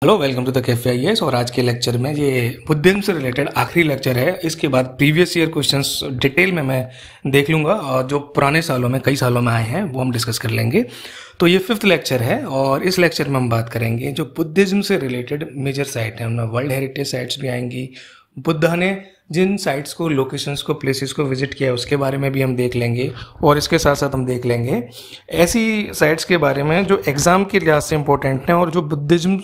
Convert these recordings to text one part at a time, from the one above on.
Hello, welcome to the Cafe IAS. और आज के लेक्चर में ये बुद्धिज्म से रिलेटेड आखिरी लेक्चर है। इसके बाद प्रीवियस ईयर क्वेश्चंस डिटेल में मैं देख लूँगा और जो पुराने सालों में कई सालों में आए हैं वो हम डिस्कस कर लेंगे। तो ये 5th लेक्चर है और इस लेक्चर में हम बात करेंगे जो बुद्धिज्म से रिलेटेड मेजर साइट हैं, उनमें वर्ल्ड हेरिटेज साइट्स भी आएंगी। बुद्धा ने जिन साइट्स को, लोकेशंस को, प्लेसेस को विजिट किया उसके बारे में भी हम देख लेंगे और इसके साथ साथ हम देख लेंगे ऐसी साइट्स के बारे में जो एग्जाम के लिहाज से इंपॉर्टेंट हैं और जो बुद्धिज्म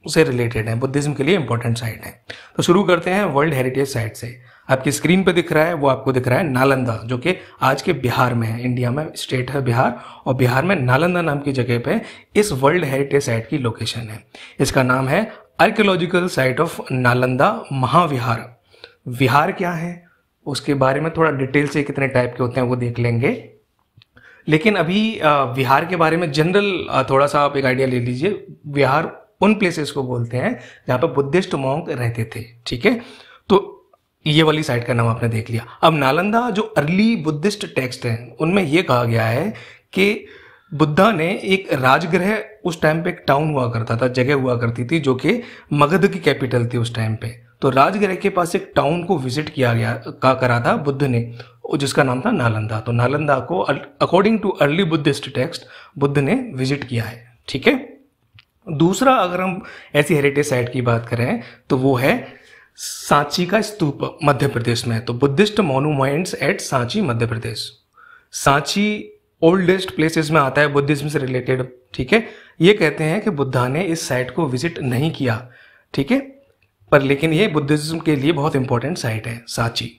से रिलेटेड है, बुद्धिज्म के लिए इंपॉर्टेंट साइट है। तो शुरू करते हैं वर्ल्ड हेरिटेज साइट से। आपकी स्क्रीन पे दिख रहा है, वो आपको दिख रहा है नालंदा, जो कि आज के बिहार में है। इंडिया में स्टेट है बिहार और बिहार में नालंदा नाम की जगह पे इस वर्ल्ड हेरिटेज साइट की लोकेशन है। इसका नाम है आर्कियोलॉजिकल साइट ऑफ नालंदा महाविहार। विहार क्या है उसके बारे में थोड़ा डिटेल से, कितने टाइप के होते हैं वो देख लेंगे। लेकिन अभी विहार के बारे में जनरल थोड़ा सा आप एक आइडिया ले लीजिए। विहार उन प्लेसेस को बोलते हैं जहां पर बुद्धिस्ट मॉन्क रहते थे, ठीक है। तो ये वाली साइट का नाम आपने देख लिया। अब नालंदा जो अर्ली बुद्धिस्ट टेक्स्ट हैं उनमें यह कहा गया है कि बुद्धा ने एक राजगृह, उस टाइम पे एक टाउन हुआ करता था, जगह हुआ करती थी जो कि मगध की कैपिटल थी उस टाइम पे। तो राजगृह के पास एक टाउन को विजिट किया गया करा था बुद्ध ने, जिसका नाम था नालंदा। तो नालंदा को according too early Buddhist text Buddha ने विजिट किया है, ठीक है। दूसरा, अगर हम ऐसी हेरिटेज साइट की बात करें तो वो है सांची का स्तूप मध्य प्रदेश में। तो Buddhist monuments at Sanchi Madhya Pradesh. Sanchi oldest places में आता है बुद्धिज्म से रिलेटेड, ठीक है। ये कहते हैं कि बुद्धा ने इस साइट को विजिट नहीं किया, ठीक है, पर लेकिन ये बुद्धिज्म के लिए बहुत इंपॉर्टेंट साइट है सांची।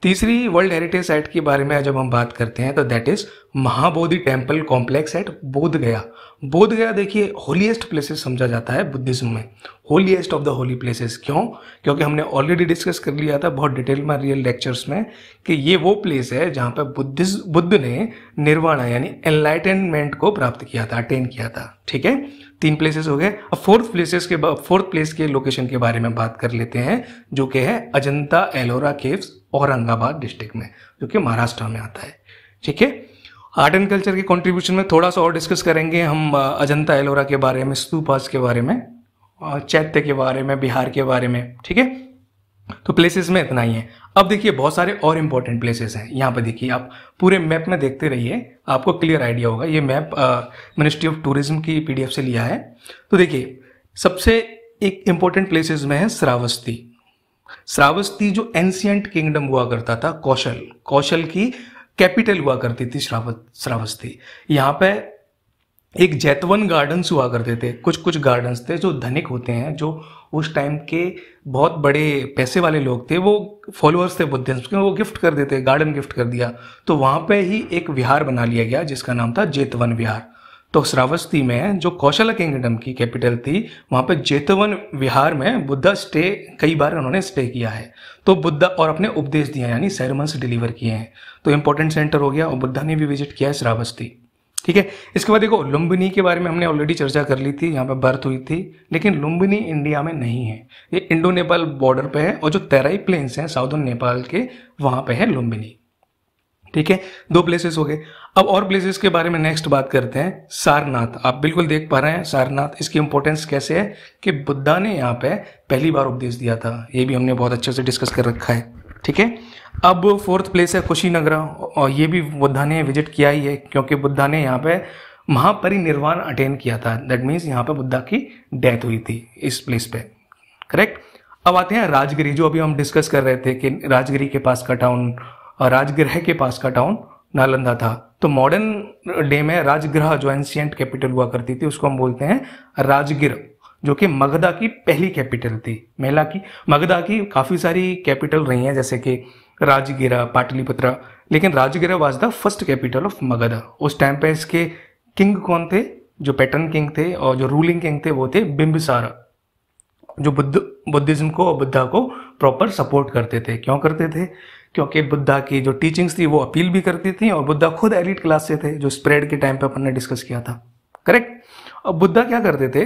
तीसरी वर्ल्ड हेरिटेज साइट के बारे में जब हम बात करते हैं तो that is Mahabodhi temple complex at Bodh Gaya. बोध गया देखिए होलीएस्ट प्लेसेस समझा जाता है बुद्धिज्म में, holiest of the Holi places. क्यों? क्योंकि हमने ऑलरेडी डिस्कस कर लिया था बहुत डिटेल में रियल लेक्चर्स में कि ये वो प्लेस है जहां पर बुद्ध ने निर्वाणा यानी एनलाइटनमेंट को प्राप्त किया था, अटेन किया था, ठीक है। 3 प्लेसेस हो गए। अब फोर्थ प्लेस के लोकेशन के बारे में बात कर लेते हैं, जो कि है अजंता एलोरा केव्स औरंगाबाद डिस्ट्रिक्ट में, जो कि महाराष्ट्र में आता है, ठीक है। आर्ट एंड कल्चर के कंट्रीब्यूशन में थोड़ा सा और डिस्कस करेंगे हम अजंता एलोरा के बारे में, स्तूपास के बारे में, चैत्य के बारे में, बिहार के बारे में, ठीक है। तो प्लेसेस में इतना ही है। अब देखिए बहुत सारे और इंपॉर्टेंट प्लेसेस हैं। यहाँ पे देखिए, आप पूरे मैप में देखते रहिए, आपको क्लियर आइडिया होगा। ये मैप मिनिस्ट्री ऑफ टूरिज्म की पीडीएफ से लिया है। तो देखिए सबसे एक इंपॉर्टेंट प्लेसेस में है श्रावस्ती। श्रावस्ती जो एंशियंट किंगडम हुआ करता था, कौशल की कैपिटल हुआ करती थी श्रावस्ती। यहाँ पे एक जैतवन गार्डन्स हुआ करते थे, कुछ गार्डन्स थे जो धनिक होते हैं, जो उस टाइम के बहुत बड़े पैसे वाले लोग थे, वो फॉलोअर्स थे बुद्धिज्म के, वो गिफ्ट कर देते, गार्डन गिफ्ट कर दिया। तो वहाँ पे ही एक विहार बना लिया गया जिसका नाम था जेतवन विहार। तो श्रावस्ती में जो कौशल किंगडम की कैपिटल थी, वहाँ पे जेतवन विहार में बुद्धा कई बार उन्होंने स्टे किया है। तो बुद्धा और अपने उपदेश दिए यानी सेरेमन्स डिलीवर किए हैं। तो इंपॉर्टेंट सेंटर हो गया और बुद्धा ने भी विजिट किया है श्रावस्ती, ठीक है। इसके बाद देखो लुम्बिनी के बारे में हमने ऑलरेडी चर्चा कर ली थी, यहाँ पे बर्थ हुई थी, लेकिन लुम्बिनी इंडिया में नहीं है, ये इंडो नेपाल बॉर्डर पे है और जो तराई प्लेन्स हैं साउदर्न नेपाल के, वहां पे है लुम्बिनी, ठीक है। 2 प्लेसेस हो गए। अब और प्लेसेस के बारे में नेक्स्ट बात करते हैं। सारनाथ, आप बिल्कुल देख पा रहे हैं सारनाथ, इसकी इंपॉर्टेंस कैसे है कि बुद्धा ने यहाँ पे पहली बार उपदेश दिया था, ये भी हमने बहुत अच्छे से डिस्कस कर रखा है, ठीक है। अब 4th प्लेस है कुशीनगरा और ये भी बुद्धा ने विजिट किया ही है, क्योंकि बुद्धा ने यहाँ पे महापरिनिर्वाण अटेन किया था। दैट मीन्स यहाँ पे बुद्धा की डेथ हुई थी इस प्लेस पे, करेक्ट। अब आते हैं राजगिरी, जो अभी हम डिस्कस कर रहे थे कि राजगिरी के पास का टाउन, राजगृह के पास का टाउन नालंदा था। तो मॉडर्न डे में राजगृह जो एंशियंट कैपिटल हुआ करती थी उसको हम बोलते हैं राजगिर, जो कि मगधा की पहली कैपिटल थी। मगधा की काफी सारी कैपिटल रही हैं, जैसे कि राजगिरा, पाटलिपुत्र, लेकिन राजगिरा was the first capital of Magadha. उस टाइम पे इसके किंग कौन थे? जो पैटर्न किंग थे और जो रूलिंग किंग थे वो थे बिंबिसार, जो बुद्धिज्म को और बुद्धा को प्रॉपर सपोर्ट करते थे। क्यों करते थे? क्योंकि बुद्धा की जो टीचिंग्स थी वो अपील भी करती थी और बुद्धा खुद एलिट क्लास से थे, जो स्प्रेड के टाइम पे अपन ने डिस्कस किया था, करेक्ट। अब बुद्धा क्या करते थे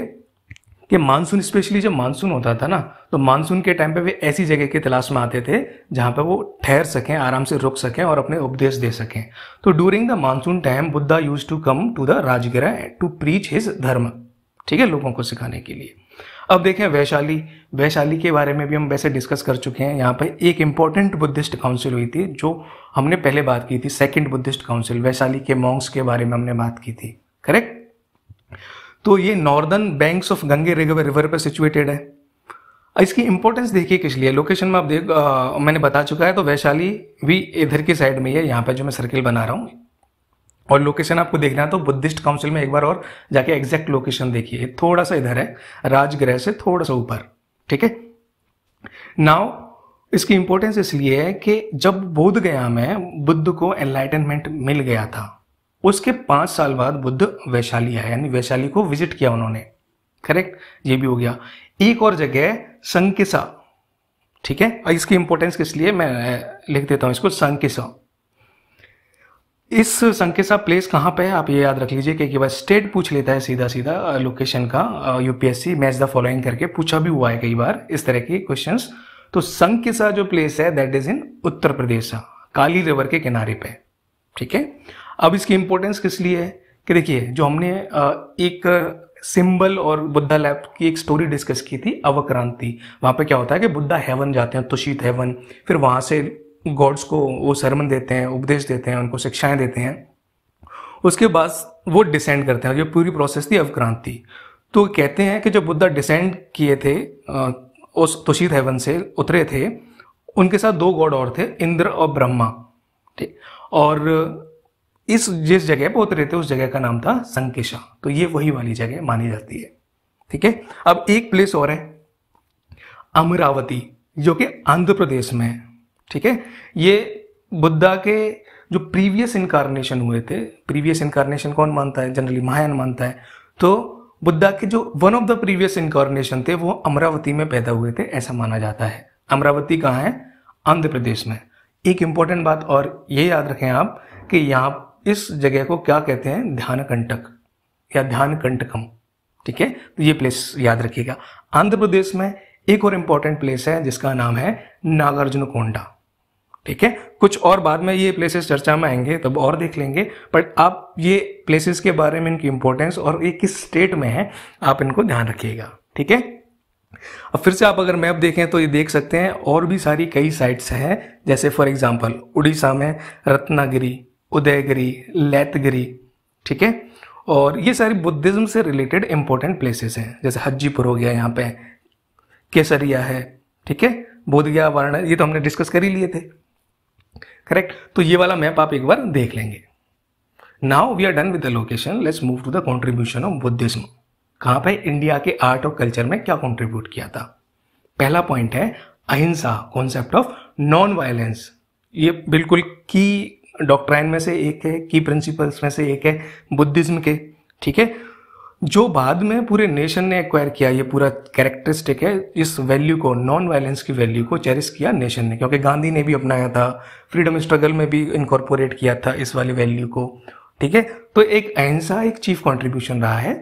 कि मानसून, स्पेशली जब मानसून होता था ना, तो मानसून के टाइम पे वे ऐसी जगह की तलाश में आते थे जहां पे वो ठहर सकें, आराम से रुक सकें और अपने उपदेश दे सकें। तो during the monsoon time Buddha used to come to the Rajgira to preach his dharma, ठीक है, लोगों को सिखाने के लिए। अब देखें वैशाली, वैशाली के बारे में भी हम वैसे डिस्कस कर चुके हैं। यहाँ पे एक इंपॉर्टेंट बुद्धिस्ट काउंसिल हुई थी जो हमने पहले बात की थी, सेकंड बुद्धिस्ट काउंसिल, वैशाली के मॉन्क्स के बारे में हमने बात की थी, करेक्ट। तो ये northern banks of Gange river पे सिचुएटेड है। इसकी इंपॉर्टेंस देखिए किस लिए, लोकेशन में आप मैंने बता चुका है। तो वैशाली भी इधर की साइड में है, यहाँ पे जो मैं सर्किल बना रहा हूँ, और लोकेशन आपको देखना है तो बुद्धिस्ट काउंसिल में एक बार और जाके एग्जैक्ट लोकेशन देखिए, थोड़ा सा इधर है, राजगृह से थोड़ा सा ऊपर, ठीक है। नाउ इसकी इंपॉर्टेंस इसलिए है कि जब बोध गया में बुद्ध को एनलाइटनमेंट मिल गया था, उसके 5 साल बाद बुद्ध वैशाली आया, यानी वैशाली को विजिट किया उन्होंने, करेक्ट। ये भी हो गया। एक और जगह संकिसा, ठीक है। और इसकी इंपॉर्टेंस किस लिए, मैं लिख देता हूं इसको, संकिसा। इस संकिसा प्लेस कहाँ पे है आप ये याद रख लीजिए कि एक बार स्टेट पूछ लेता है सीधा सीधा लोकेशन का, यूपीएससी मैच द फॉलोइंग करके पूछा भी हुआ है कई बार इस तरह के क्वेश्चंस। तो संकिसा जो प्लेस है that is in Uttar Pradesh, Kali river के किनारे पे, ठीक है। अब इसकी इंपॉर्टेंस किस लिए है कि देखिए जो हमने एक सिंबल और बुद्धा लैब की एक स्टोरी डिस्कस की थी, अवक्रांति। वहां पे क्या होता है कि बुद्धा हेवन जाते हैं, तुषित हेवन, फिर वहां से गॉड्स को वो सरमन देते हैं, उपदेश देते हैं, उनको शिक्षाएं देते हैं, उसके बाद वो डिसेंड करते हैं। ये पूरी प्रोसेस थी अवक्रांति। तो कहते हैं कि जब बुद्धा डिसेंड किए थे उस तुषित हेवन से उतरे थे, उनके साथ 2 गॉड और थे, इंद्र और ब्रह्मा, ठीक। और इस जिस जगह पर उतरे थे उस जगह का नाम था संकिसा। तो ये वही वाली जगह मानी जाती है, ठीक है। अब एक प्लेस और है अमरावती, जो कि आंध्र प्रदेश में है, ठीक है। ये बुद्धा के जो प्रीवियस इनकारनेशन हुए थे, प्रीवियस इनकारनेशन कौन मानता है, जनरली महायान मानता है। तो बुद्धा के जो one of the previous incarnation थे वो अमरावती में पैदा हुए थे, ऐसा माना जाता है। अमरावती कहाँ है, आंध्र प्रदेश में। एक इंपॉर्टेंट बात और ये याद रखें आप कि यहाँ इस जगह को क्या कहते हैं, ध्यान कंटक या ध्यान कंटकम, ठीक है। तो ये प्लेस याद रखिएगा। आंध्र प्रदेश में एक और इंपॉर्टेंट प्लेस है जिसका नाम है नागार्जुन कोंडा, ठीक है। कुछ और बाद में ये प्लेसेस चर्चा में आएंगे तब और देख लेंगे, बट आप ये प्लेसेस के बारे में, इनकी इंपॉर्टेंस और ये किस स्टेट में है, आप इनको ध्यान रखिएगा, ठीक है। अब फिर से आप अगर मैप देखें तो ये देख सकते हैं और भी सारी कई साइट्स हैं, जैसे फॉर एग्जांपल उड़ीसा में रत्नागिरी, उदयगिरी, लैतगिरी, ठीक है। और ये सारी बुद्धिज्म से रिलेटेड इंपॉर्टेंट प्लेसेस हैं, जैसे हज्जीपुर हो गया, यहाँ पे केसरिया है, ठीक है, बोधगया, वाराणसी, ये तो हमने डिस्कस कर ही लिए थे, करेक्ट। तो ये वाला मैप आप एक बार देख लेंगे। Now we are done with the location, let's move to the contribution of Buddhism. कहाँ पे, इंडिया के आर्ट और कल्चर में क्या कंट्रीब्यूट किया था। पहला पॉइंट है अहिंसा, कॉन्सेप्ट ऑफ नॉन वायलेंस। ये बिल्कुल की डॉक्ट्राइन में से एक है, की प्रिंसिपल्स में से एक है बुद्धिज्म के, ठीक है, जो बाद में पूरे नेशन ने एक्वायर किया। ये पूरा कैरेक्टरिस्टिक है, इस वैल्यू को, नॉन वायलेंस की वैल्यू को चेरिश किया नेशन ने, क्योंकि गांधी ने भी अपनाया था, फ्रीडम स्ट्रगल में भी इनकॉर्पोरेट किया था इस वाली वैल्यू को, ठीक है। तो एक अहिंसा एक चीफ कंट्रीब्यूशन रहा है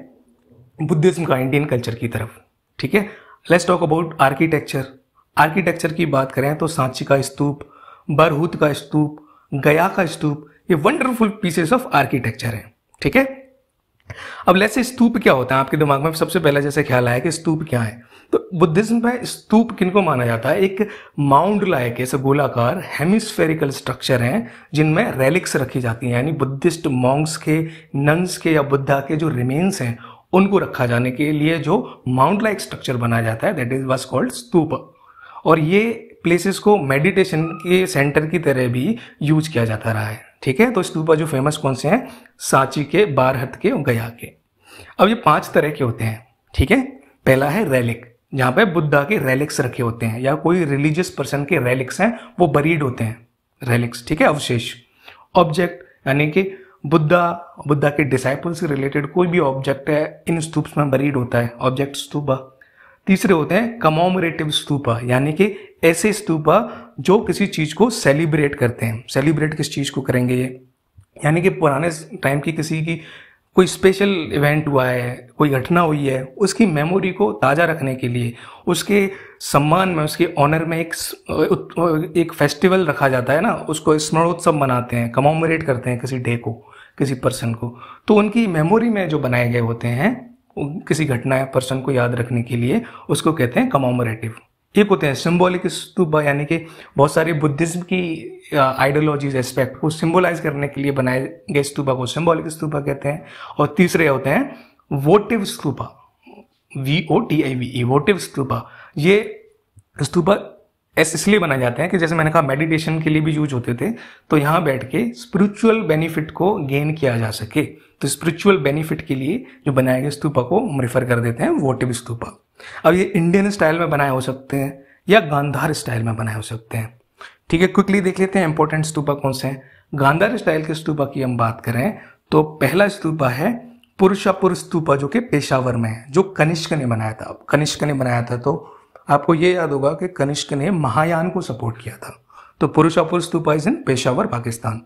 बुद्धिज्म का इंडियन कल्चर की तरफ, ठीक है। Let's talk about architecture. Architecture की बात करें तो सांची का स्तूप, बरहूत का स्तूप, गया का स्तूप, ये वंडरफुल पीसेस ऑफ आर्किटेक्चर है, ठीक है। अब लेट्स से स्तूप क्या होता है, आपके दिमाग में सबसे पहला जैसे ख्याल आया कि स्तूप क्या है, तो बुद्धिज्म में स्तूप किनको माना जाता है, एक माउंड लाइक ऐसे गोलाकार हेमिस्फेरिकल स्ट्रक्चर हैं जिनमें रेलिक्स रखी जाती हैं, यानी बुद्धिस्ट मॉन्क्स के, नन्स के या बुद्धा के जो रिमेन्स हैं उनको रखा जाने के लिए जो माउंट लाइक स्ट्रक्चर बनाया जाता है, दैट इज वाज कॉल्ड स्तूप। और ये प्लेसेस को मेडिटेशन के सेंटर की तरह भी यूज किया जाता रहा है, ठीक है। तो स्तूपा जो फेमस कौन से हैं, सांची के, बारहत के और गया के। अब ये 5 तरह के होते हैं, ठीक है। पहला है रेलिक, जहां पे बुद्धा के रेलिक्स रखे होते हैं या कोई रिलीजियस पर्सन के रेलिक्स हैं वो बरीड होते हैं, रेलिक्स, ठीक है, अवशेष। ऑब्जेक्ट यानी कि बुद्धा के डिसाइपल से रिलेटेड कोई भी ऑब्जेक्ट है इन स्तूप्स में बरीड होता है, ऑब्जेक्ट स्तूपा। तीसरे होते हैं कमोमरेटिव स्तूपा, यानी कि ऐसे स्तूपा जो किसी चीज को सेलिब्रेट करते हैं। सेलिब्रेट किस चीज को करेंगे ये, यानी कि पुराने टाइम की किसी की कोई स्पेशल इवेंट हुआ है, कोई घटना हुई है, उसकी मेमोरी को ताज़ा रखने के लिए, उसके सम्मान में, उसके ऑनर में एक फेस्टिवल रखा जाता है ना, उसको स्मरणोत्सव मनाते हैं, कमोमरेट करते हैं किसी डे को, किसी पर्सन को। तो उनकी मेमोरी में जो बनाए गए होते हैं किसी घटना या पर्सन को याद रखने के लिए, उसको कहते हैं कमोमरेटिव। एक होते हैं सिंबॉलिक स्तूपा, यानी कि बहुत सारी बुद्धिज्म की आइडियोलॉजीज एस्पेक्ट को सिंबलाइज करने के लिए बनाए गए स्तूपा को सिंबॉलिक स्तूपा कहते हैं। और तीसरे होते हैं वोटिव स्तूपा, VOTIV, वोटिव स्तूपा। ये स्तूपा इसलिए बनाए जाते हैं कि जैसे मैंने कहा मेडिटेशन के लिए भी यूज होते थे, तो यहाँ बैठ के स्पिरिचुअल बेनिफिट को गेन किया जा सके। तो स्पिरिचुअल बेनिफिट के लिए जो बनाए गए स्तूपा को हम रेफर कर देते हैं वोटिव स्तूपा। अब ये इंडियन स्टाइल में बनाए हो सकते हैं या गांधार स्टाइल में बनाए हो सकते हैं। ठीक है, क्विकली देख लेते हैं इंपॉर्टेंट स्तूपा कौन से हैं। गांधार स्टाइल के स्तूपा की हम बात करें तो पहला स्तूपा है पुरुषापुर स्तूपा, जो कि पेशावर में है, जो कनिष्क ने बनाया था। कनिष्क ने बनाया था, तो आपको ये याद होगा कि कनिष्क ने महायान को सपोर्ट किया था। तो पुरुषापुर स्तूपा इज इन पेशावर, पाकिस्तान।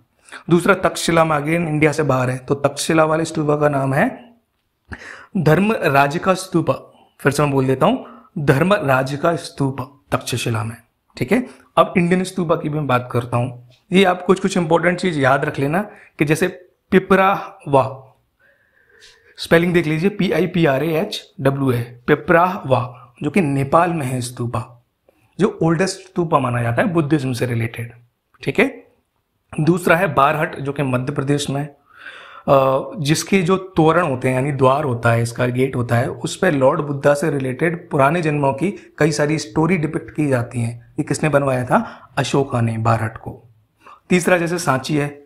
दूसरा तक्षशिला में, अगेन इंडिया से बाहर है, तो तक्षशिला वाले स्तूपा का नाम है धर्मराजिका स्तूपा। फिर से मैं बोल देता हूं, धर्मराजिका स्तूपा तक्षशिला में। ठीक है, अब इंडियन स्तूपा की भी मैं बात करता हूं। ये आप कुछ इंपॉर्टेंट चीज याद रख लेना कि जैसे पिपरावा, स्पेलिंग देख लीजिए, PIPRAHWA, पिपरावा, जो कि नेपाल में है स्तूपा, जो ओल्डेस्ट स्तूपा माना जाता है बुद्धिज्म से रिलेटेड। ठीक है, दूसरा है बारहट, जो कि मध्य प्रदेश में, जिसके जो तोरण होते हैं यानी द्वार होता है, इसका गेट होता है, उस पर लॉर्ड बुद्धा से रिलेटेड पुराने जन्मों की कई सारी स्टोरी डिपिक्ट की जाती हैं। ये किसने बनवाया था? अशोका ने, बारहट को। तीसरा जैसे सांची है,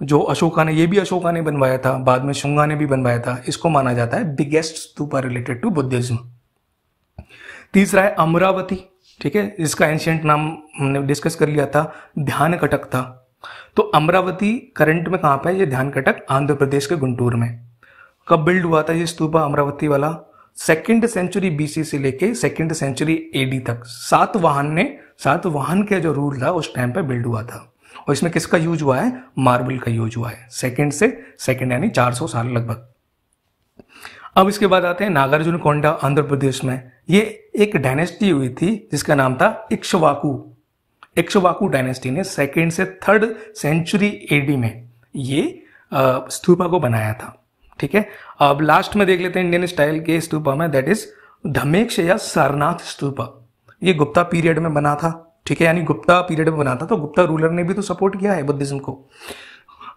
जो अशोका ने, ये भी अशोका ने बनवाया था, बाद में शुंगा ने भी बनवाया था। इसको माना जाता है biggest stupa related to Buddhism. तीसरा है अमरावती, ठीक है, इसका एंशियंट नाम हमने डिस्कस कर लिया था, ध्यान कटक था। तो अमरावती करंट में कहां पे है? ये ध्यान कटक आंध्र प्रदेश के गुंटूर में। कब बिल्ड हुआ था ये स्तूपा अमरावती वाला? 2nd सेंचुरी BC से लेके 2nd सेंचुरी AD तक सातवाहन का जो रूल था उस टाइम पे बिल्ड हुआ था। और इसमें किसका यूज हुआ है? मार्बल का यूज हुआ है। सेकंड यानी 400 साल लगभग। अब इसके बाद आते हैं नागार्जुनकोंडा, आंध्र प्रदेश में। ये एक डायनेस्टी हुई थी जिसका नाम था इक्ष्वाकु डायनेस्टी ने 2nd से 3rd सेंचुरी AD में ये स्तूपा को बनाया था। ठीक है, अब लास्ट में देख लेते हैं इंडियन स्टाइल के स्तूपा में, दैट इज धमेक्ष सारनाथ स्तूपा। ये गुप्ता पीरियड में बना था। ठीक है, यानी गुप्ता पीरियड में बना था, तो गुप्ता रूलर ने भी तो सपोर्ट किया है बुद्धिज्म को।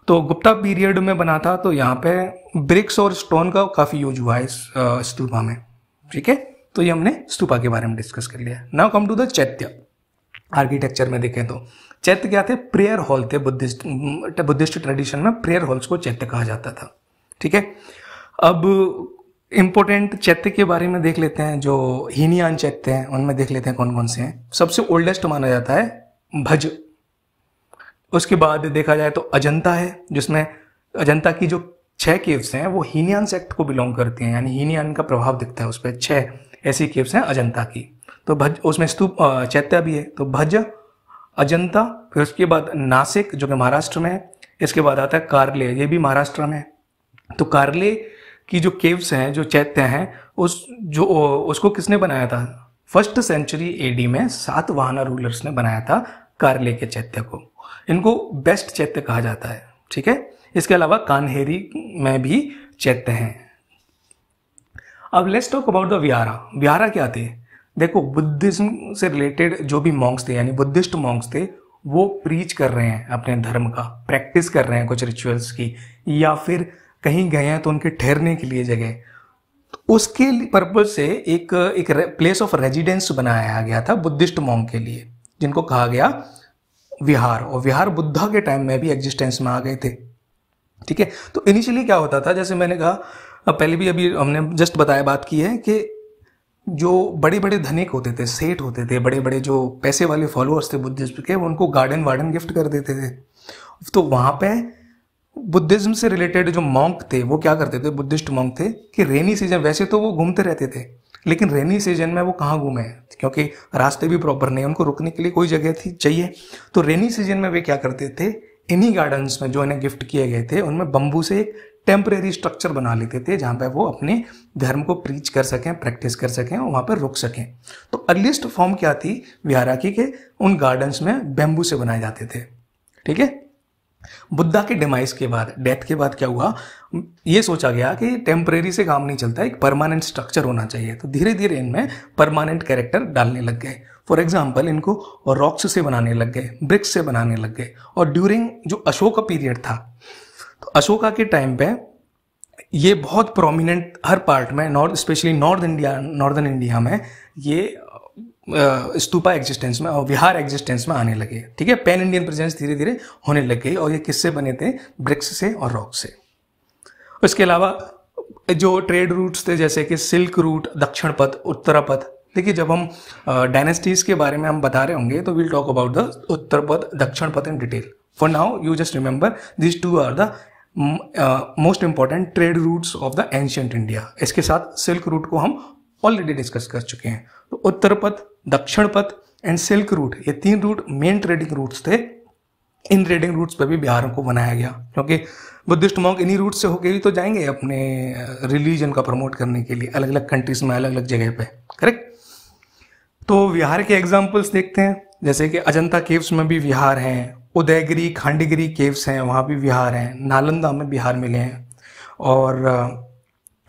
तो गुप्ता पीरियड में बना था, तो यहाँ पे ब्रिक्स और स्टोन का काफी यूज हुआ है इस स्तूपा में। ठीक है, तो ये हमने स्तूपा के बारे में डिस्कस कर लिया। नाउ कम टू द चैत्य। आर्किटेक्चर में देखें तो चैत्य क्या थे? प्रेयर हॉल थे। बुद्धिस्ट ट्रेडिशन में प्रेयर हॉल्स को चैत्य कहा जाता था। ठीक है, अब इंपोर्टेंट चैत्य के बारे में देख लेते हैं। जो हीनयान चैत्य हैं उनमें देख लेते हैं कौन कौन से हैं। सबसे ओल्डेस्ट माना जाता है भज। उसके बाद देखा जाए तो अजंता है, जिसमें अजंता की जो 6 केव्स हैं वो हीनयान सेक्ट को बिलोंग करती हैं, यानी हीनयान का प्रभाव दिखता है उस पर। 6 ऐसी केव्स हैं अजंता की। तो भज, उसमें स्तूप चैत्य भी है। तो भज, अजंता, फिर उसके बाद नासिक जो कि महाराष्ट्र में है। इसके बाद आता है कार्ले, ये भी महाराष्ट्र में है। तो कार्ले की जो केव्स हैं, जो चैत्य हैं, उसको किसने बनाया था? 1st सेंचुरी AD में सातवाहन रूलर्स ने बनाया था कार्ले के चैत्य को। इनको बेस्ट चैत्य कहा जाता है। ठीक है, इसके अलावा कान्हेरी में भी चैत्य हैं। अब let's talk about the vihara. Vihara क्या थे? देखो, बुद्धिज्म से रिलेटेड जो भी मॉन्क्स थे, यानी बुद्धिस्ट मॉन्क्स थे, वो प्रीच कर रहे हैं अपने धर्म का, प्रैक्टिस कर रहे हैं कुछ रिचुअल्स की, या फिर कहीं गए हैं तो उनके ठहरने के लिए जगह, तो उसके पर्पज से एक प्लेस ऑफ रेजिडेंस बनाया गया था बुद्धिस्ट मॉन्क के लिए, जिनको कहा गया विहार। और विहार बुद्धा के टाइम में भी एग्जिस्टेंस में आ गए थे। ठीक है, तो इनिशियली क्या होता था, जैसे मैंने कहा पहले भी, अभी हमने जस्ट बताया, बात की है कि जो बड़े बड़े धनिक होते थे, सेठ होते थे, बड़े बड़े जो पैसे वाले फॉलोअर्स थे बुद्धिज्म के, उनको गार्डन वार्डन गिफ्ट कर देते थे। तो वहां पे बुद्धिज्म से रिलेटेड जो मॉन्क थे वो क्या करते थे, बुद्धिस्ट मॉन्क थे, कि रेनी सीजन, वैसे तो वो घूमते रहते थे, लेकिन रेनी सीजन में वो कहाँ घूमे, क्योंकि रास्ते भी प्रॉपर नहीं, उनको रुकने के लिए कोई जगह थी चाहिए। तो रेनी सीजन में वे क्या करते थे, इन्हीं गार्डन्स में जो इन्हें गिफ्ट किए गए थे उनमें बंबू से एक टेम्परेरी स्ट्रक्चर बना लेते थे, जहां पे वो अपने धर्म को प्रीच कर सकें, प्रैक्टिस कर सकें और वहां पर रुक सकें। तो अर्लीस्ट फॉर्म क्या थी विहारा की, के उन गार्डन्स में बैम्बू से बनाए जाते थे। ठीक है, बुद्धा के डिमाइस के बाद, डेथ के बाद क्या हुआ, ये सोचा गया कि टेम्परेरी से काम नहीं चलता, एक परमानेंट स्ट्रक्चर होना चाहिए। तो धीरे धीरे इनमें परमानेंट कैरेक्टर डालने लग गए। फॉर एग्जाम्पल इनको रॉक्स से बनाने लग गए, ब्रिक्स से बनाने लग गए। और ड्यूरिंग जो अशोका पीरियड था, तो अशोका के टाइम पे ये बहुत प्रोमिनेंट हर पार्ट में, स्पेशली नॉर्दर्न इंडिया में ये स्तूपा एग्जिस्टेंस में और विहार एग्जिस्टेंस में आने लगे। ठीक है, पैन इंडियन प्रेजेंस धीरे धीरे होने लग गई। और ये किससे बने थे, ब्रिक्स से और रॉक से। इसके अलावा जो ट्रेड रूट्स थे जैसे कि सिल्क रूट, दक्षिण पथ, उत्तर पथ। देखिए जब हम डायनेस्टीज के बारे में हम बता रहे होंगे तो will talk about the Uttarapath, Dakshinapath in detail. For now you just remember this two are the most important trade routes of the ancient India. इसके साथ सिल्क रूट को हम ऑलरेडी डिस्कस कर चुके हैं। तो उत्तर पथ, दक्षिण पथ एंड सिल्क रूट, ये 3 रूट मेन ट्रेडिंग रूट्स थे। इन ट्रेडिंग रूट्स पर भी बिहार को बनाया गया, क्योंकि बुद्धिस्ट मॉन्क इन्हीं रूट से होकर ही तो जाएंगे अपने रिलीजन का प्रमोट करने के लिए अलग अलग कंट्रीज में, अलग अलग जगह पे। करेक्ट। तो विहार के एग्जाम्पल्स देखते हैं, जैसे कि अजंता केव्स में भी विहार हैं, उदयगिरी खांडीगिरी केव्स हैं, वहाँ भी विहार हैं, नालंदा में बिहार मिले हैं, और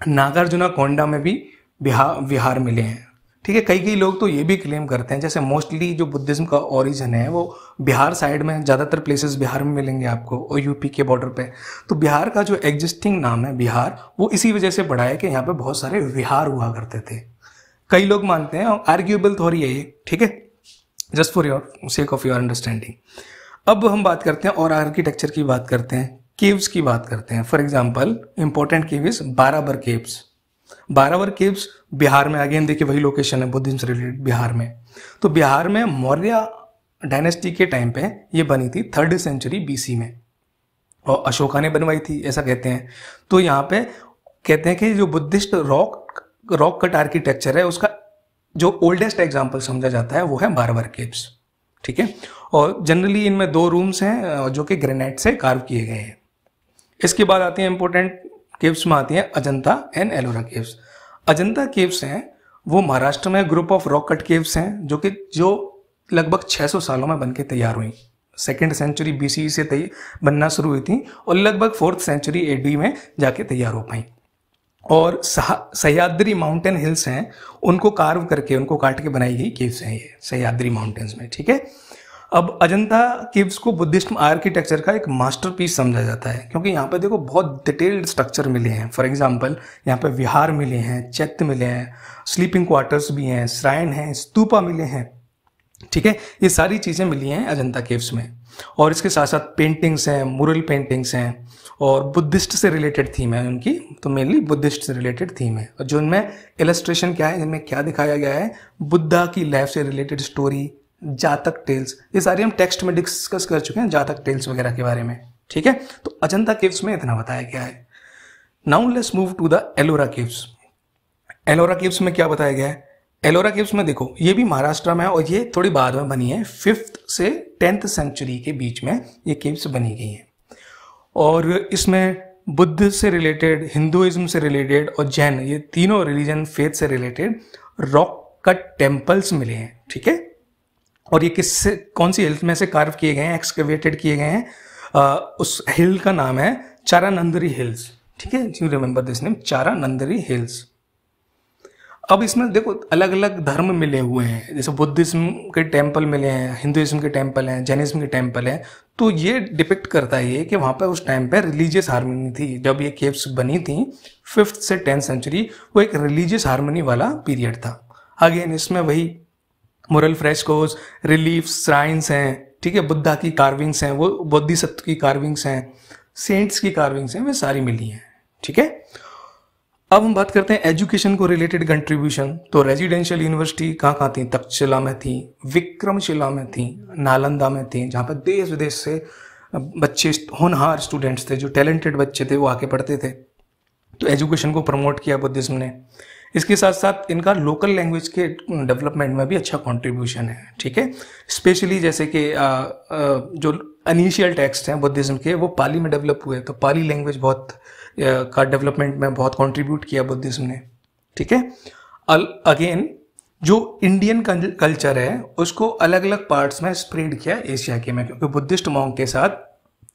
नागार्जुना कोंडा में भी विहार मिले हैं। ठीक है, कई लोग तो ये भी क्लेम करते हैं, जैसे मोस्टली जो बुद्धिज्म का ओरिजिन है वो बिहार साइड में, ज़्यादातर प्लेसेस बिहार में मिलेंगे आपको और यूपी के बॉर्डर पे। तो बिहार का जो एग्जिस्टिंग नाम है बिहार, वो इसी वजह से पड़ा है कि यहाँ पे बहुत सारे विहार हुआ करते थे। कई लोग मानते हैं, आर्ग्यूएबल थ्योरी है ये। ठीक है, just for your sake of your understanding. अब हम बात करते हैं और आर्किटेक्चर की बात करते हैं, केव्स की बात करते हैं। For example important cave is Barabar caves. Barabar caves Bihar में, अगेन देखिए वही लोकेशन है बुद्धिज्म से रिलेटेड बिहार में। तो बिहार में मौर्य डायनेस्टी के टाइम पे ये बनी थी 3rd सेंचुरी BC में, और अशोका ने बनवाई थी ऐसा कहते हैं। तो यहाँ पे कहते हैं कि जो बुद्धिस्ट रॉक कट आर्किटेक्चर है उसका जो ओल्डेस्ट एग्जाम्पल समझा जाता है वो है बाराबर केव्स। ठीक है, और जनरली इनमें 2 रूम्स हैं जो कि ग्रेनाइट से कार्व किए गए हैं। इसके बाद आती हैं इंपॉर्टेंट केव्स में आती हैं Ajanta and Ellora caves. Ajanta caves हैं वो महाराष्ट्र में group of rock cut caves हैं जो लगभग 600 सालों में बनके तैयार हुई। 2nd सेंचुरी BC से बनना शुरू हुई थी और लगभग 4th सेंचुरी AD में जाके तैयार हो पाई। और सह्याद्री माउंटेन हिल्स हैं, उनको कार्व करके, उनको काट के बनाई गई केव्स हैं ये सह्याद्री माउंटेन्स में। ठीक है, अब अजंता केव्स को बुद्धिस्ट आर्किटेक्चर का एक मास्टरपीस समझा जाता है, क्योंकि यहाँ पे देखो बहुत डिटेल्ड स्ट्रक्चर मिले हैं। फॉर एग्जांपल यहाँ पे विहार मिले हैं, चैत्य मिले हैं, स्लीपिंग क्वार्टर्स भी हैं, श्राइन हैं, स्तूपा मिले हैं। ठीक है, ये सारी चीज़ें मिली हैं अजंता केव्स में। और इसके साथ साथ पेंटिंग्स हैं, मुरल पेंटिंग्स हैं, और बुद्धिस्ट से रिलेटेड थीम है उनकी, तो मेनली बुद्धिस्ट से रिलेटेड थीम है। और जो इनमें इलस्ट्रेशन क्या है, जिनमें क्या दिखाया गया है, बुद्धा की लाइफ से रिलेटेड स्टोरी, जातक टेल्स, ये सारी हम टेक्स्ट में डिस्कस कर चुके हैं, जातक टेल्स वगैरह के बारे में। ठीक है, तो अजंता केव्स में इतना बताया गया है। Now let's move to the Ellora caves. Ellora caves में क्या बताया गया है? एलोरा केव्स में देखो ये भी महाराष्ट्र में है और ये थोड़ी बाद में बनी है, 5th से 10th सेंचुरी के बीच में ये केव्स बनी गई हैं। और इसमें बुद्ध से रिलेटेड, हिंदुइज्म से रिलेटेड और जैन, ये तीनों रिलीजन फेथ से रिलेटेड रॉक कट टेम्पल्स मिले हैं। ठीक है, और ये किससे, कौन सी हिल्स में से कार्व किए गए हैं, एक्सकवेटेड किए गए हैं? उस हिल का नाम है चारानंदरी हिल्स। ठीक है, you remember this name, Charanandri hills. अब इसमें देखो अलग अलग धर्म मिले हुए हैं, जैसे बुद्धिज्म के टेम्पल मिले हैं, हिंदुइज्म के टेम्पल हैं, जैनिज्म के टेम्पल हैं। तो ये डिपिक्ट करता है ये कि वहाँ पर उस टाइम पे रिलीजियस हार्मनी थी। जब ये केव्स बनी थी 5th से 10th सेंचुरी, वो एक रिलीजियस हार्मनी वाला पीरियड था। अगेन इसमें वही मुरल फ्रेस्कोस, रिलीफ, श्राइन्स हैं। ठीक है, बुद्धा की कार्विंग्स हैं, वो बोधिसत्व की कार्विंग्स हैं, सेंट्स की कार्विंग्स हैं, वे सारी मिली हैं। ठीक है, अब हम बात करते हैं एजुकेशन को रिलेटेड कंट्रीब्यूशन। तो रेजिडेंशियल यूनिवर्सिटी कहाँ थी? तक्षशिला में थी, विक्रमशिला में थी, नालंदा में थी, जहाँ पर देश विदेश से बच्चे, होनहार स्टूडेंट्स थे, जो टैलेंटेड बच्चे थे वो आके पढ़ते थे। तो एजुकेशन को प्रमोट किया बुद्धिज्म ने। इसके साथ साथ इनका लोकल लैंग्वेज के डेवलपमेंट में भी अच्छा कंट्रीब्यूशन है। ठीक है, स्पेशली जैसे कि जो इनिशियल टेक्स्ट हैं बुद्धिज्म के वो पाली में डेवलप हुए, तो पाली लैंग्वेज बहुत का डेवलपमेंट में बहुत कंट्रीब्यूट किया बुद्धिज्म ने। ठीक है, अगेन जो इंडियन कल्चर है उसको अलग अलग पार्ट्स में स्प्रेड किया एशिया के में, क्योंकि बुद्धिस्ट मॉन्क के साथ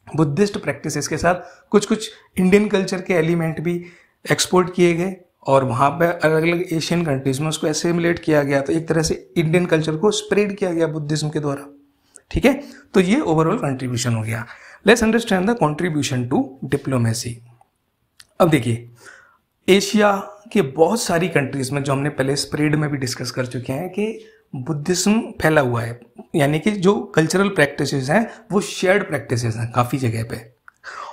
बुद्धिस्ट प्रैक्टिसेस के साथ कुछ कुछ इंडियन कल्चर के एलिमेंट भी एक्सपोर्ट किए गए और वहाँ पे अलग अलग एशियन कंट्रीज में उसको एसिमिलेट किया गया। तो एक तरह से इंडियन कल्चर को स्प्रेड किया गया बुद्धिज्म के द्वारा। ठीक है, तो ये ओवरऑल कंट्रीब्यूशन हो गया। Let's understand the contribution to diplomacy. अब देखिए, एशिया के बहुत सारी कंट्रीज में, जो हमने पहले स्प्रेड में भी डिस्कस कर चुके हैं, कि बुद्धिज्म फैला हुआ है, यानी कि जो कल्चरल प्रैक्टिसेस हैं वो शेयर्ड प्रैक्टिसेस हैं काफ़ी जगह पे।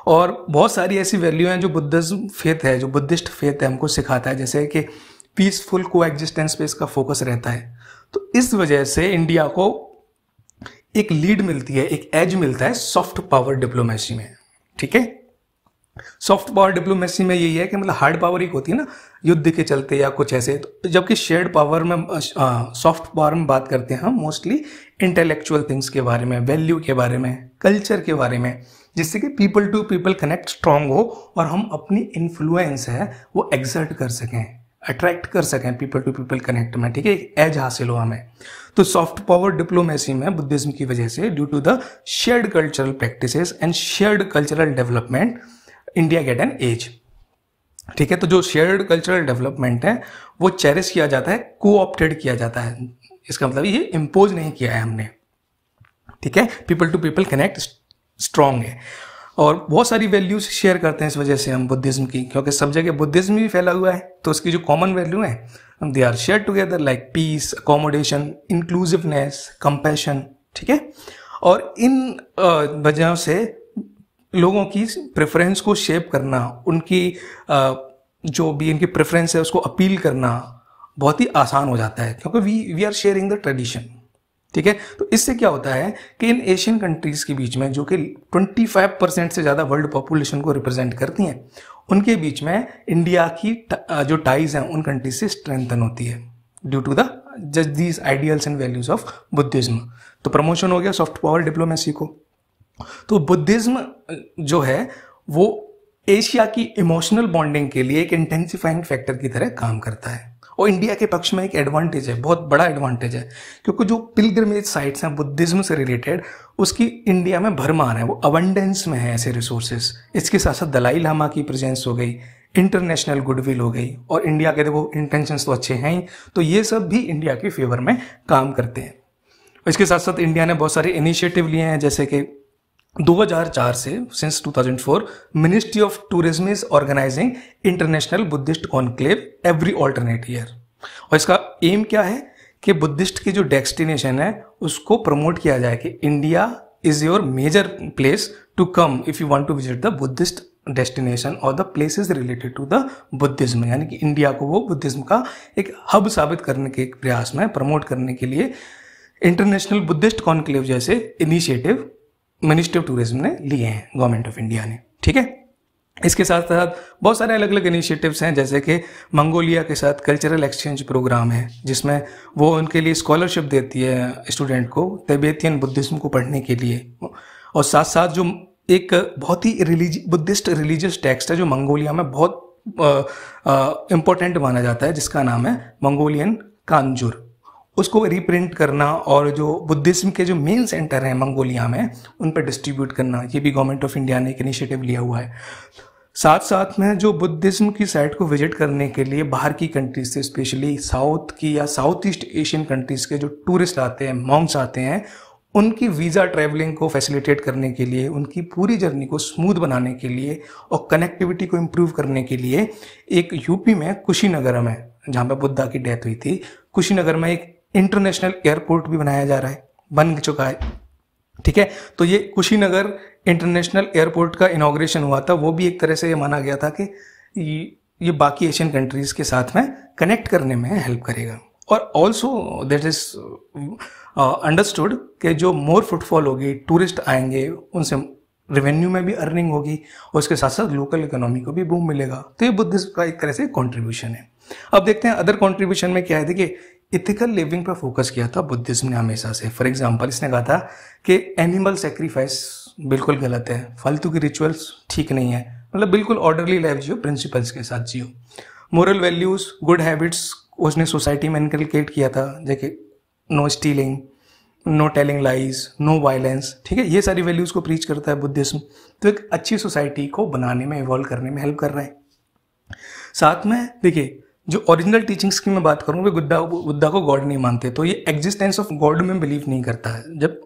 और बहुत सारी ऐसी वैल्यू हैं जो बुद्धिज्म फेथ है, जो बुद्धिस्ट फेथ है, हमको सिखाता है, जैसे कि पीसफुल को एग्जिस्टेंस पे इसका फोकस रहता है। तो इस वजह से इंडिया को एक लीड मिलती है, एक एज मिलता है सॉफ्ट पावर डिप्लोमेसी में। ठीक है, सॉफ्ट पावर डिप्लोमेसी में यही है कि मतलब हार्ड पावर एक होती है ना युद्ध के चलते या कुछ ऐसे, तो जबकि शेयर्ड पावर में, सॉफ्ट पावर में बात करते हैं हम मोस्टली इंटेलेक्चुअल थिंग्स के बारे में, वैल्यू के बारे में, कल्चर के बारे में, जिससे कि people to people connect strong हो और हम अपनी इन्फ्लुएंस है वो एग्जर्ट कर सकें, अट्रैक्ट कर सकें पीपल टू पीपल कनेक्ट में। ठीक है, एक एज हासिल हो हमें। तो सॉफ्ट पावर डिप्लोमेसी में बुद्धिज्म की वजह से, due to the shared cultural practices and shared cultural development, India get an edge. ठीक है, तो जो शेयर्ड कल्चरल डेवलपमेंट है वो चेरिश किया जाता है, कोऑप्टेड किया जाता है। इसका मतलब ये इम्पोज नहीं किया है हमने। ठीक है, people to people connect strong है और बहुत सारी वैल्यूज शेयर करते हैं इस वजह से हम बुद्धिज्म की, क्योंकि सब जगह बुद्धिज्म भी फैला हुआ है। तो उसकी जो कॉमन वैल्यू है, they are share together, like peace, accommodation, inclusiveness, compassion. ठीक है, और इन वजहों से लोगों की प्रेफरेंस को शेप करना, उनकी जो भी इनकी प्रेफरेंस है उसको अपील करना बहुत ही आसान हो जाता है, क्योंकि we are sharing the tradition. ठीक है, तो इससे क्या होता है कि इन एशियन कंट्रीज के बीच में, जो कि 25% से ज़्यादा वर्ल्ड पॉपुलेशन को रिप्रेजेंट करती हैं, उनके बीच में इंडिया की जो टाइज हैं उन कंट्रीज से स्ट्रेंथन होती है due to the just these ideals and values of Buddhism. तो प्रमोशन हो गया सॉफ्ट पावर डिप्लोमेसी को। तो बुद्धिज्म जो है वो एशिया की इमोशनल बॉन्डिंग के लिए एक इंटेंसिफाइंग फैक्टर की तरह काम करता है और इंडिया के पक्ष में एक एडवांटेज है, बहुत बड़ा एडवांटेज है, क्योंकि जो पिलग्रिमेज साइट्स हैं बुद्धिज्म से रिलेटेड, उसकी इंडिया में भरमार है, वो अबंडेंस में है ऐसे रिसोर्सेज। इसके साथ साथ दलाई लामा की प्रेजेंस हो गई, इंटरनेशनल गुडविल हो गई, और इंडिया के देखो इंटेंशंस तो अच्छे हैं ही, तो ये सब भी इंडिया के फेवर में काम करते हैं। इसके साथ साथ इंडिया ने बहुत सारे इनिशिएटिव लिए हैं, जैसे कि 2004 से since 2004 ministry of tourism is organizing international Buddhist conclave every alternate year. और इसका एम क्या है कि बुद्धिस्ट की जो डेस्टिनेशन है उसको प्रमोट किया जाए कि India is your major place to come if you want to visit the Buddhist destination और the places related to the Buddhism. यानी कि इंडिया को वो बुद्धिज्म का एक हब साबित करने के प्रयास में, प्रमोट करने के लिए इंटरनेशनल बुद्धिस्ट कॉन्क्लेव जैसे इनिशिएटिव मिनिस्ट्री ऑफ टूरिज्म ने लिए हैं, गवर्नमेंट ऑफ इंडिया ने। ठीक है, इसके साथ साथ बहुत सारे अलग अलग इनिशिएटिव्स हैं, जैसे कि मंगोलिया के साथ कल्चरल एक्सचेंज प्रोग्राम है, जिसमें वो उनके लिए स्कॉलरशिप देती है स्टूडेंट को तिब्बतियन बुद्धिज्म को पढ़ने के लिए। और साथ साथ जो एक बहुत ही बुद्धिस्ट रिलीजियस टेक्स्ट है जो मंगोलिया में बहुत इम्पोर्टेंट माना जाता है, जिसका नाम है मंगोलियन कांजूर, उसको रिप्रिंट करना और जो बुद्धिज्म के जो मेन सेंटर हैं मंगोलिया में उन पर डिस्ट्रीब्यूट करना, ये भी गवर्नमेंट ऑफ इंडिया ने एक इनिशिएटिव लिया हुआ है। साथ साथ में जो बुद्धिज्म की साइट को विजिट करने के लिए बाहर की कंट्रीज से, स्पेशली साउथ की या साउथ ईस्ट एशियन कंट्रीज के जो टूरिस्ट आते हैं, मॉन्क्स आते हैं, उनकी वीज़ा ट्रैवलिंग को फैसिलिटेट करने के लिए, उनकी पूरी जर्नी को स्मूथ बनाने के लिए और कनेक्टिविटी को इम्प्रूव करने के लिए एक यूपी में कुशीनगर में, जहाँ पर बुद्धा की डेथ हुई थी, कुशीनगर में एक इंटरनेशनल एयरपोर्ट भी बनाया जा रहा है, बन चुका है। ठीक है, तो ये कुशीनगर इंटरनेशनल एयरपोर्ट का इनॉग्रेशन हुआ था, वो भी एक तरह से ये माना गया था कि ये बाकी एशियन कंट्रीज के साथ में कनेक्ट करने में हेल्प करेगा। और ऑल्सो दैट इज अंडरस्टूड कि जो मोर फुटफॉल होगी, टूरिस्ट आएंगे, उनसे रेवेन्यू में भी अर्निंग होगी और उसके साथ साथ लोकल इकोनॉमी को भी बूम मिलेगा। तो ये बुद्धिज्म का एक तरह से कॉन्ट्रीब्यूशन है। अब देखते हैं अदर कॉन्ट्रीब्यूशन में क्या है। देखिए, इथिकल लिविंग पर फोकस किया था बुद्धिज्म ने हमेशा से। फॉर एग्जांपल, इसने कहा था कि एनिमल सेक्रीफाइस बिल्कुल गलत है, फालतू की रिचुअल्स ठीक नहीं है, मतलब बिल्कुल ऑर्डरली लाइफ जियो, प्रिंसिपल्स के साथ जियो। मोरल वैल्यूज, गुड हैबिट्स उसने सोसाइटी में इनकलकेट किया था, जैसे no stealing, no telling lies, no violence, ठीक है, ये सारी वैल्यूज़ को प्रीच करता है बुद्धिज्म। तो एक अच्छी सोसाइटी को बनाने में, इवॉल्व करने में हेल्प कर रहा है। साथ में देखिए, जो ओरिजिनल टीचिंग्स की मैं बात करूँ, वे बुद्धा को गॉड नहीं मानते, तो ये एग्जिस्टेंस ऑफ गॉड में बिलीव नहीं करता है जब,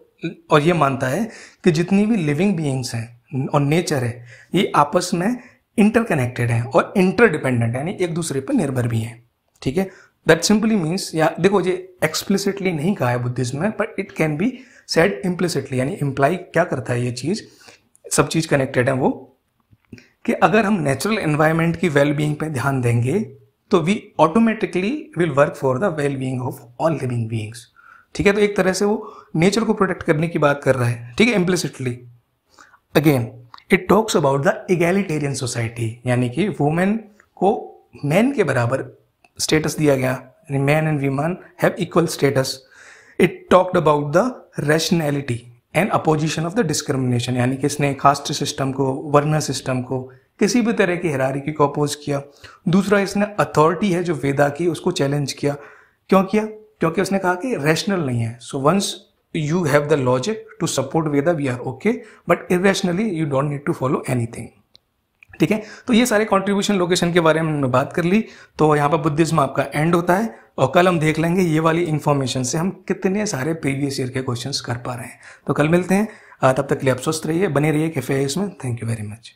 और ये मानता है कि जितनी भी लिविंग बीइंग्स हैं और नेचर है, ये आपस में इंटरकनेक्टेड हैं और इंटरडिपेंडेंट, यानी एक दूसरे पर निर्भर भी हैं, ठीक है। दैट सिंपली मीन्स, या देखो, ये एक्सप्लिसिटली नहीं कहा है बुद्धिज्म में, but it can be said implicitly, यानी इम्प्लाई क्या करता है ये चीज़, सब चीज़ कनेक्टेड है वो, कि अगर हम नेचुरल एनवायरनमेंट की वेल बीइंग पे ध्यान देंगे तो we automatically will work for the well being of all living beings, ठीक है। तो एक तरह से वो नेचर को प्रोटेक्ट करने की बात कर रहा है, ठीक है, implicitly. Again it talks about the egalitarian society, यानी कि वुमेन को मैन के बराबर स्टेटस दिया गया, man and women have equal status. It talked about the rationality and opposition of the discrimination, यानी कि इसने कास्ट सिस्टम को, वर्ण सिस्टम को, किसी भी तरह की हायरार्की को अपोज किया। दूसरा, इसने अथॉरिटी है जो वेदा की, उसको चैलेंज किया। क्यों किया? क्योंकि उसने कहा कि रैशनल नहीं है। So once you have the logic to support Veda, we are okay, but irrationally you don't need to follow anything, ठीक है। तो ये सारे कंट्रीब्यूशन लोकेशन के बारे में हमने बात कर ली। तो यहाँ पर बुद्धिज्म आपका एंड होता है, और कल हम देख लेंगे ये वाली इंफॉर्मेशन से हम कितने सारे प्रीवियस ईयर के क्वेश्चंस कर पा रहे हैं। तो कल मिलते हैं, तब तक के लिए आप स्वस्थ रहिए, बने रहिए कैफे में। Thank you very much.